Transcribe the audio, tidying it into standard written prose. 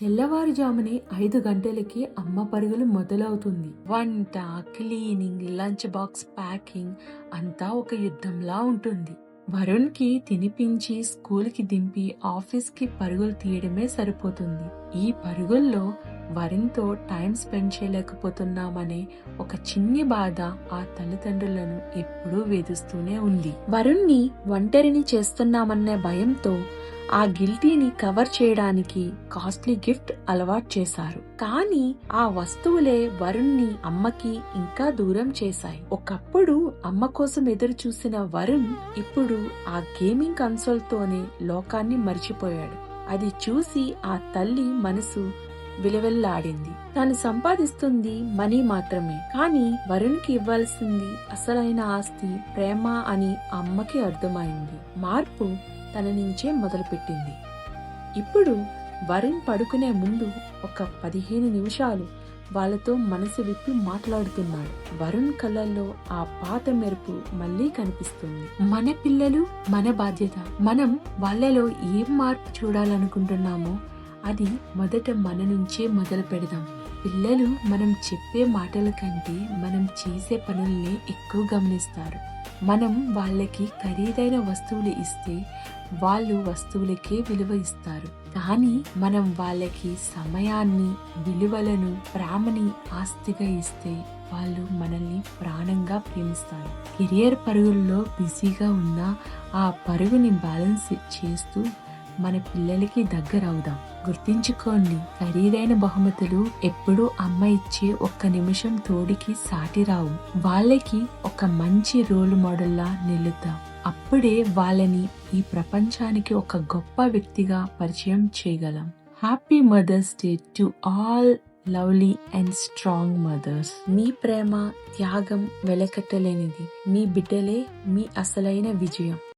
తెల్లవారుజామునే 5 గంటలకి అమ్మ పరుగులు మొదలవుతుంది. వంట, క్లీనింగ్, లంచ్ బాక్స్ ప్యాకింగ్ అంతా ఒక యుద్ధంలా ఉంటుంది. వరుణ్కి తినిపించి స్కూల్కి దింపి ఆఫీస్కి పరుగులు తీయడమే సరిపోతుంది. ఈ పరుగుల్లో వరుణ్తో టైం స్పెండ్ చేయలేకపోతున్నామనే ఒక చిన్ని బాధ ఆ తల్లిదండ్రులను ఎప్పుడూ వేధిస్తూనే ఉంది. వరుణ్ని ఒంటరిని చేస్తున్నామనే భయంతో ఆ గిల్టీని కవర్ చేయడానికి కాస్ట్లీ గిఫ్ట్ అలవాటు చేశారు. కానీ ఆ వస్తువులే వరుణ్ని అమ్మకి ఇంకా దూరం చేశాయి. ఒకప్పుడు అమ్మ కోసం ఎదురు చూసిన వరుణ్ ఇప్పుడు ఆ గేమింగ్ కన్సోల్ తోనే లోకాన్ని మర్చిపోయాడు. అది చూసి ఆ తల్లి మనసు విలవెల్లాడింది. తాను సంపాదిస్తుంది మనీ మాత్రమే, కానీ వరుణ్కి ఇవ్వాల్సింది అసలైన ఆస్తి ప్రేమ అని అమ్మకి అర్థమైంది. మార్పు తన నుంచే మొదలుపెట్టింది. ఇప్పుడు వరుణ్ పడుకునే ముందు ఒక 15 నిమిషాలు వాళ్ళతో మనసు విప్పి మాట్లాడుతున్నాడు. వరుణ్ కళ్ళల్లో ఆ పాత మెరుపు మళ్ళీ కనిపిస్తుంది. మన పిల్లలు మన బాధ్యత. మనం వాళ్ళలో ఏం మార్పు చూడాలనుకుంటున్నామో అది మొదట మన నుంచే మొదలు పెడదాం. పిల్లలు మనం చెప్పే మాటల కంటే మనం చేసే పనుల్ని ఎక్కువ గమనిస్తారు. మనం వాళ్ళకి ఖరీదైన వస్తువులు ఇస్తే వాళ్ళు వస్తువులకే విలువ ఇస్తారు. కానీ మనం వాళ్ళకి సమయాన్ని, విలువలను, ప్రేమని ఆస్తిగా ఇస్తే వాళ్ళు మనల్ని ప్రాణంగా ప్రేమిస్తారు. కెరియర్ పరుగుల్లో బిజీగా ఉన్న ఆ పరుగుని బ్యాలెన్స్ చేస్తూ మన పిల్లలకి దగ్గరవుదాం. గుర్తించుకోండి, ఖరీదైన బహుమతులు ఎప్పుడూ అమ్మ ఇచ్చే ఒక్క నిమిషం తోడికి సాటి రావు. వాళ్ళకి ఒక మంచి రోల్ మోడల్లా నిలుద్దాం. అప్పుడే వాళ్ళని ఈ ప్రపంచానికి ఒక గొప్ప వ్యక్తిగా పరిచయం చేయగలం. Happy mother's day to all lovely and strong mothers. మీ ప్రేమ, త్యాగం వెలకట్టలేనిది. మీ బిడ్డలే మీ అసలైన విజయం.